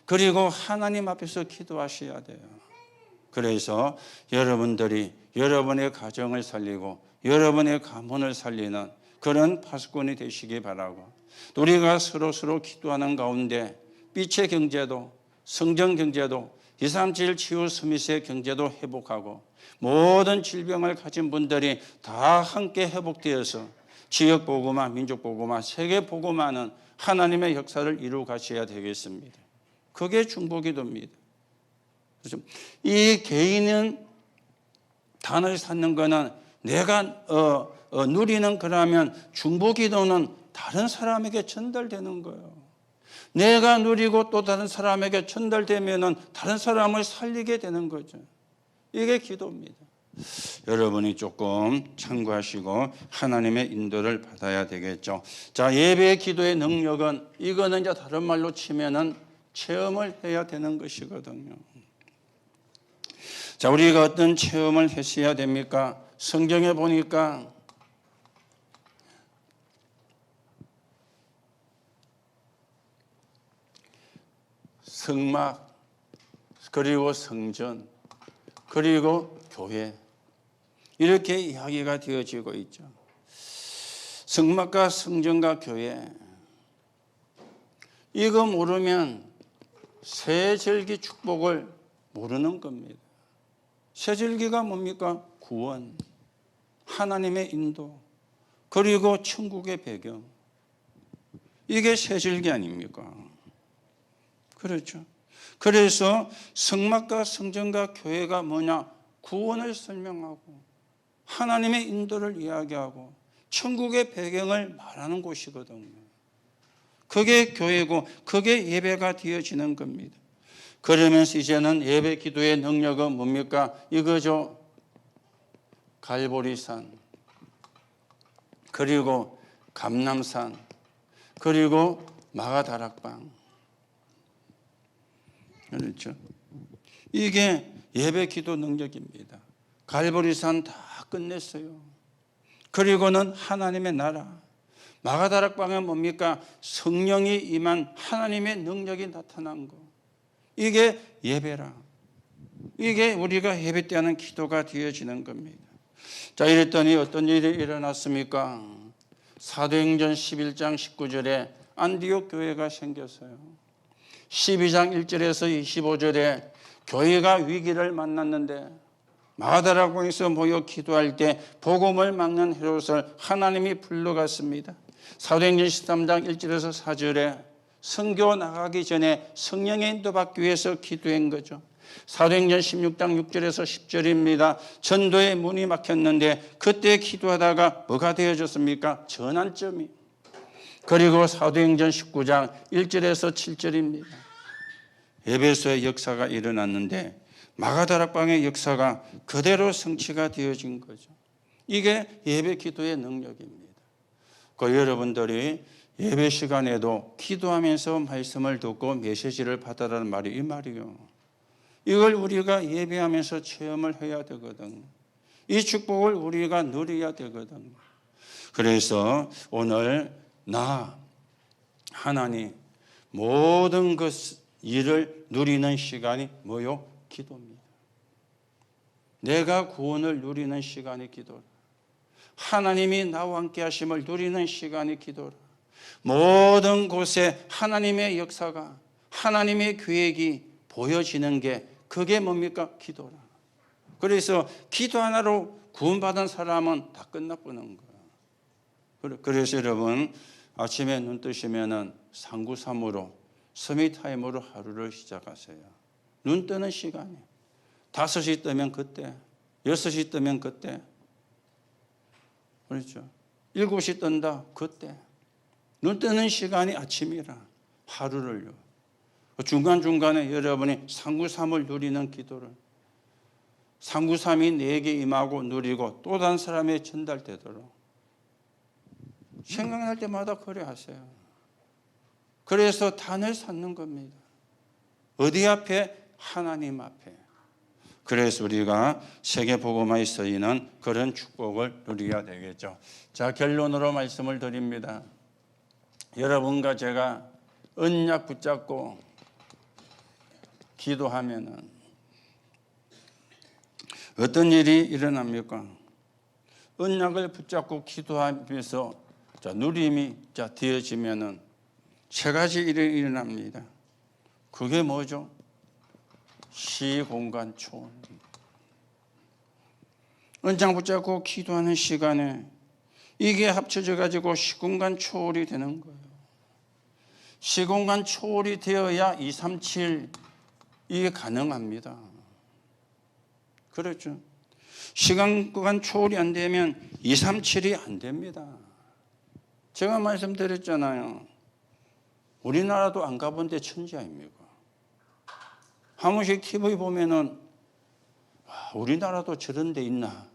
그리고 하나님 앞에서 기도하셔야 돼요. 그래서 여러분들이 여러분의 가정을 살리고 여러분의 가문을 살리는 그런 파수꾼이 되시기 바라고, 우리가 서로 기도하는 가운데 빛의 경제도, 성정 경제도, 237 치유 서밋의 경제도 회복하고 모든 질병을 가진 분들이 다 함께 회복되어서 지역 복음화, 민족 복음화, 세계 복음화는 하나님의 역사를 이루어 가셔야 되겠습니다. 그게 중보기도입니다. 그렇죠? 이 개인은 단을 쌓는 거는 내가 누리는, 그러면 중보기도는 다른 사람에게 전달되는 거예요. 내가 누리고 또 다른 사람에게 전달되면은 다른 사람을 살리게 되는 거죠. 이게 기도입니다. 여러분이 조금 참고하시고 하나님의 인도를 받아야 되겠죠. 자, 예배 기도의 능력은, 이거는 이제 다른 말로 치면은 체험을 해야 되는 것이거든요. 자, 우리가 어떤 체험을 했어야 됩니까? 성경에 보니까 성막, 그리고 성전, 그리고 교회, 이렇게 이야기가 되어지고 있죠. 성막과 성전과 교회, 이거 모르면 세절기 축복을 모르는 겁니다. 세절기가 뭡니까? 구원, 하나님의 인도, 그리고 천국의 배경, 이게 세절기 아닙니까? 그렇죠. 그래서 성막과 성전과 교회가 뭐냐? 구원을 설명하고 하나님의 인도를 이야기하고 천국의 배경을 말하는 곳이거든요. 그게 교회고 그게 예배가 되어지는 겁니다. 그러면서 이제는 예배 기도의 능력은 뭡니까? 이거죠. 갈보리산, 그리고 감람산, 그리고 마가다락방. 그렇죠. 이게 예배 기도 능력입니다. 갈보리산 다 끝냈어요. 그리고는 하나님의 나라. 마가다락방은 뭡니까? 성령이 임한 하나님의 능력이 나타난 거. 이게 예배라. 이게 우리가 예배 때 하는 기도가 되어지는 겁니다. 자, 이랬더니 어떤 일이 일어났습니까? 사도행전 11장 19절에 안디옥 교회가 생겼어요. 12장 1절에서 25절에 교회가 위기를 만났는데 마가다락방에서 모여 기도할 때 복음을 막는 헤롯을 하나님이 불러갔습니다. 사도행전 13장 1절에서 4절에 선교 나가기 전에 성령의 인도받기 위해서 기도한 거죠. 사도행전 16장 6절에서 10절입니다. 전도의 문이 막혔는데 그때 기도하다가 뭐가 되어졌습니까? 전환점이. 그리고 사도행전 19장 1절에서 7절입니다. 에베소의 역사가 일어났는데 마가다락방의 역사가 그대로 성취가 되어진 거죠. 이게 예배 기도의 능력입니다. 그 여러분들이 예배 시간에도 기도하면서 말씀을 듣고 메시지를 받아라는 말이 이 말이에요. 이걸 우리가 예배하면서 체험을 해야 되거든. 이 축복을 우리가 누려야 되거든. 그래서 오늘 나 하나님 모든 일을 누리는 시간이 뭐요? 기도입니다. 내가 구원을 누리는 시간이 기도라. 하나님이 나와 함께 하심을 누리는 시간이 기도라. 모든 곳에 하나님의 역사가, 하나님의 계획이 보여지는 게 그게 뭡니까? 기도라. 그래서 기도 하나로 구원받은 사람은 다 끝나버리는 거야. 그래서 여러분 아침에 눈 뜨시면은 393으로 서밋타임으로 하루를 시작하세요. 눈 뜨는 시간이 5시 뜨면 그때, 6시 뜨면 그때, 그렇죠. 7시 뜬다 그때. 눈 뜨는 시간이 아침이라 하루를요. 중간중간에 여러분이 393을 누리는 기도를, 393이 내게 임하고 누리고 또 다른 사람에 전달되도록 생각날 때마다 그래 하세요. 그래서 단을 쌓는 겁니다. 어디 앞에? 하나님 앞에. 그래서 우리가 세계복음화에 쓰이는 그런 축복을 누려야 되겠죠. 자, 결론으로 말씀을 드립니다. 여러분과 제가 언약 붙잡고 기도하면은 어떤 일이 일어납니까? 언약을 붙잡고 기도하면서 누림이 되어지면은 세 가지 일이 일어납니다. 그게 뭐죠? 시공간 초월. 언약 붙잡고 기도하는 시간에 이게 합쳐져 가지고 시공간 초월이 되는 거예요. 시공간 초월이 되어야 237 이게 가능합니다. 그렇죠. 시간간 초월이 안 되면 237이 안 됩니다. 제가 말씀드렸잖아요. 우리나라도 안 가본 데 천지 아닙니까? 한 번씩 TV 보면은 우리나라도 저런 데 있나?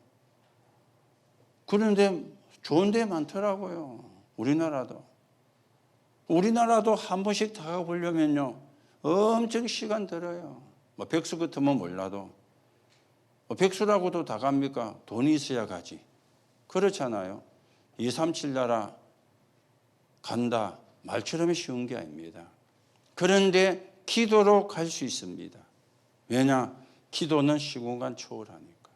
그런데 좋은 데 많더라고요. 우리나라도 한 번씩 다 가보려면요 엄청 시간 들어요. 백수 같으면 몰라도 백수라고도 다 갑니까? 돈이 있어야 가지. 그렇잖아요. 237 나라 간다 말처럼 쉬운 게 아닙니다. 그런데 기도로 갈 수 있습니다. 왜냐? 기도는 시공간 초월하니까.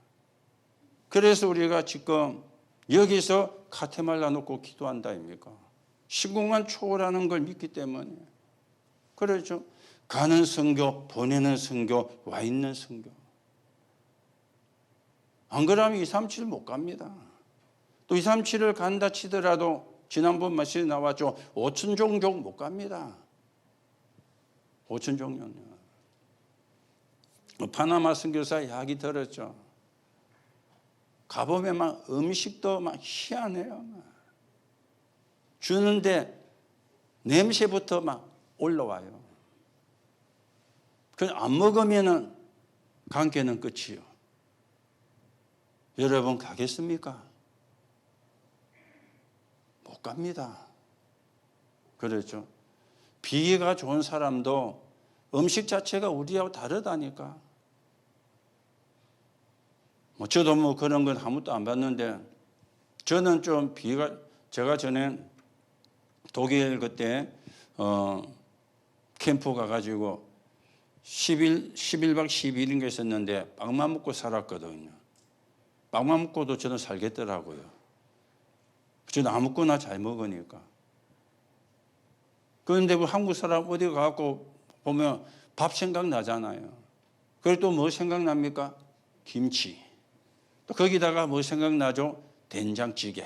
그래서 우리가 지금 여기서 카테말라 놓고 기도한다 아닙니까? 시공간 초월하는 걸 믿기 때문에. 그렇죠. 가는 선교, 보내는 선교, 와 있는 선교. 안 그러면 237 못 갑니다. 또 237을 간다 치더라도 지난번 말씀에 나왔죠. 5천 종족 못 갑니다. 5천 종족요. 파나마 선교사 이야기 들었죠. 가보면 막 음식도 막 희한해요. 주는데 냄새부터 막 올라와요. 그냥 안 먹으면은 관계는 끝이요. 여러분 가겠습니까? 못 갑니다. 그렇죠. 비위가 좋은 사람도 음식 자체가 우리하고 다르다니까. 저도 그런 건 아무것도 안 봤는데 저는 좀 비위가 제가 전에 독일 그때 캠프 가가지고 11박 12일인가 있었는데 빵만 먹고 살았거든요. 빵만 먹고도 저는 살겠더라고요. 저는 아무거나 잘 먹으니까. 그런데 한국 사람 어디 가고 보면 밥 생각나잖아요. 그리고 또 뭐 생각납니까? 김치. 또 거기다가 뭐 생각나죠? 된장찌개.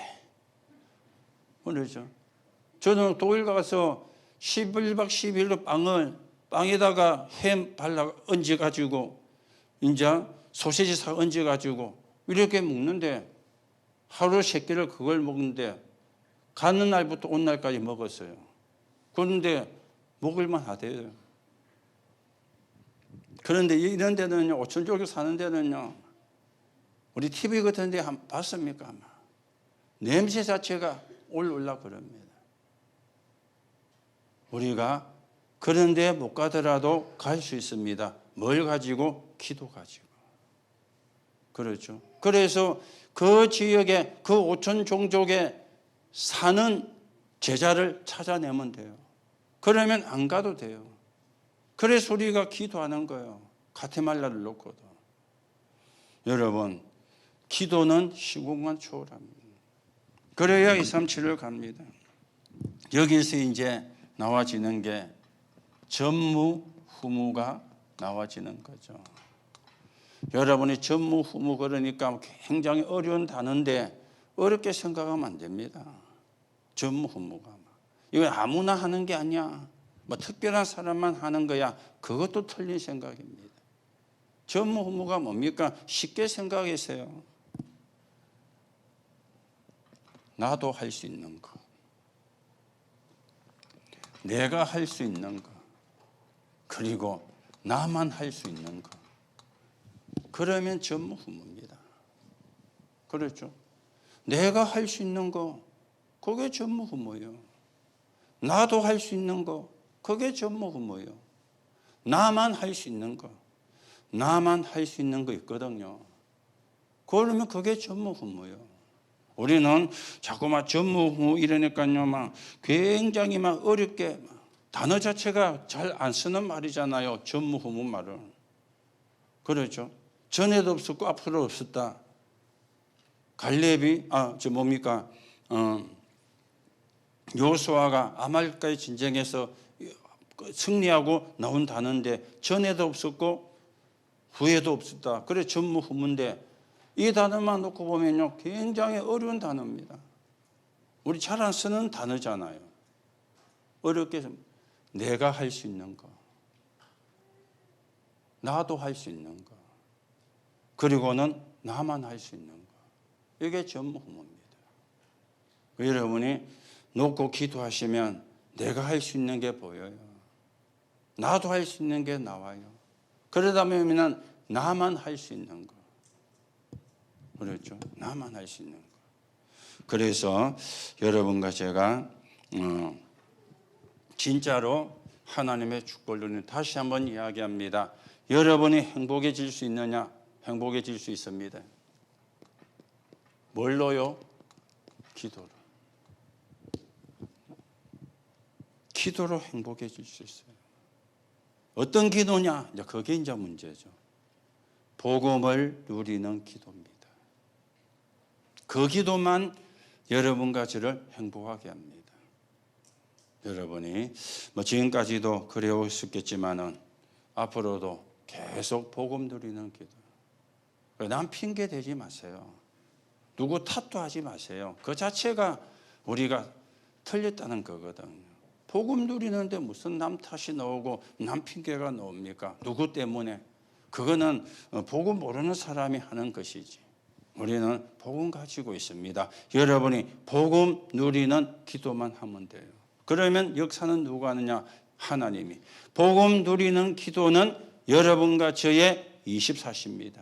그렇죠. 저는 독일 가서 11박 12일로 빵에다가 햄 발라 얹어가지고 이제 소시지 사 얹어가지고 이렇게 먹는데 하루 3끼를 그걸 먹는데 가는 날부터 온 날까지 먹었어요. 그런데 먹을만 하대요. 그런데 이런 데는요, 오천족에 사는 데는요, 우리 TV 같은 데 한번 봤습니까? 아마. 냄새 자체가 올라 그럽니다. 우리가 그런 데 못 가더라도 갈 수 있습니다. 뭘 가지고? 기도 가지고. 그렇죠. 그래서 그 지역에 그 5천 종족에 사는 제자를 찾아내면 돼요. 그러면 안 가도 돼요. 그래서 우리가 기도하는 거예요. 가테말라를 놓고도. 여러분, 기도는 시공간 초월합니다. 그래야 237을 갑니다. 여기서 이제 나와지는 게 전무후무가 나와지는 거죠. 여러분이 전무후무 그러니까 굉장히 어려운 단어인데 어렵게 생각하면 안 됩니다. 전무후무가. 이건 아무나 하는 게 아니야. 뭐 특별한 사람만 하는 거야. 그것도 틀린 생각입니다. 전무후무가 뭡니까? 쉽게 생각하세요. 나도 할 수 있는 거. 내가 할 수 있는 거. 그리고 나만 할 수 있는 거. 그러면 전무후무입니다. 그렇죠? 내가 할 수 있는 거, 그게 전무후무예요. 나도 할 수 있는 거, 그게 전무후무예요. 나만 할 수 있는 거, 나만 할 수 있는 거 있거든요. 그러면 그게 전무후무예요. 우리는 자꾸 막 전무후무 이러니까요, 막 굉장히 막 어렵게 단어 자체가 잘 안 쓰는 말이잖아요. 전무후무 말은. 그렇죠. 전에도 없었고 앞으로 없었다. 갈렙이 여호수아가 아말렉과의 전쟁에서 승리하고 나온 단어인데 전에도 없었고 후에도 없었다. 그래 전무후무인데 이 단어만 놓고 보면요 굉장히 어려운 단어입니다. 우리 잘 안 쓰는 단어잖아요. 어렵게 내가 할 수 있는 거, 나도 할 수 있는 거, 그리고는 나만 할 수 있는 거. 이게 전무후무입니다. 여러분이 놓고 기도하시면 내가 할 수 있는 게 보여요. 나도 할 수 있는 게 나와요. 그러다 보면 나만 할 수 있는 거. 그렇죠? 나만 할 수 있는 거. 그래서 여러분과 제가 진짜로 하나님의 축복을 누리는, 다시 한번 이야기합니다. 여러분이 행복해질 수 있느냐? 행복해질 수 있습니다. 뭘로요? 기도로. 기도로 행복해질 수 있어요. 어떤 기도냐? 그게 이제 문제죠. 복음을 누리는 기도입니다. 그 기도만 여러분과 저를 행복하게 합니다. 여러분이 지금까지도 그래오셨겠지만은 앞으로도 계속 복음 누리는 기도. 남 핑계 대지 마세요. 누구 탓도 하지 마세요. 그 자체가 우리가 틀렸다는 거거든요. 복음 누리는데 무슨 남 탓이 나오고 남 핑계가 나옵니까? 누구 때문에? 그거는 복음 모르는 사람이 하는 것이지. 우리는 복음 가지고 있습니다. 여러분이 복음 누리는 기도만 하면 돼요. 그러면 역사는 누가 하느냐? 하나님이. 복음 누리는 기도는 여러분과 저의 24시입니다.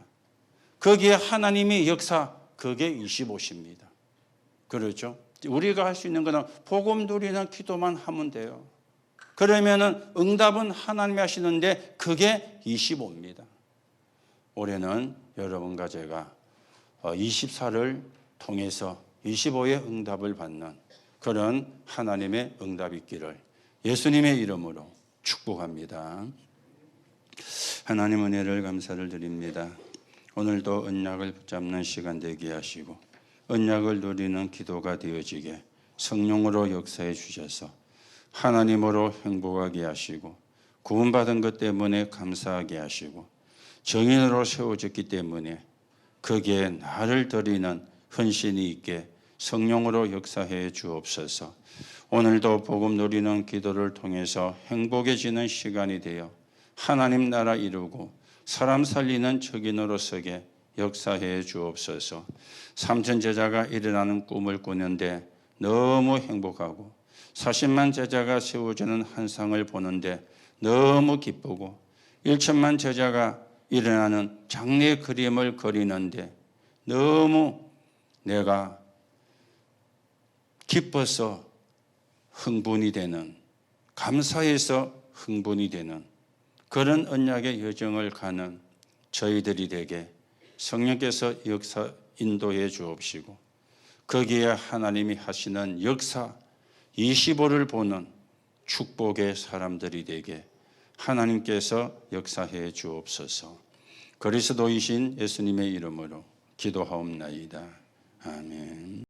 거기에 하나님의 역사, 그게 25시입니다. 그렇죠? 우리가 할 수 있는 것은 복음 누리는 기도만 하면 돼요. 그러면은 응답은 하나님이 하시는데 그게 25입니다. 올해는 여러분과 제가 24를 통해서 25의 응답을 받는 그런 하나님의 응답이 있기를 예수님의 이름으로 축복합니다. 하나님 은혜를 감사를 드립니다. 오늘도 언약을 붙잡는 시간 되게 하시고 언약을 누리는 기도가 되어지게 성령으로 역사해 주셔서 하나님으로 행복하게 하시고 구원받은 것 때문에 감사하게 하시고 정인으로 세워졌기 때문에 거기에 나를 드리는 헌신이 있게 성령으로 역사해 주옵소서. 오늘도 복음 누리는 기도를 통해서 행복해지는 시간이 되어 하나님 나라 이루고 사람 살리는 적인으로 서게 역사해 주옵소서. 삼천 제자가 일어나는 꿈을 꾸는데 너무 행복하고 40만 제자가 세워지는 환상을 보는데 너무 기쁘고 1천만 제자가 일어나는 장래 그림을 그리는데 너무 내가 기뻐서 흥분이 되는, 감사해서 흥분이 되는 그런 언약의 여정을 가는 저희들이 되게 성령께서 역사 인도해 주옵시고 거기에 하나님이 하시는 역사 25를 보는 축복의 사람들이 되게 하나님께서 역사해 주옵소서. 그리스도이신 예수님의 이름으로 기도하옵나이다. 아멘.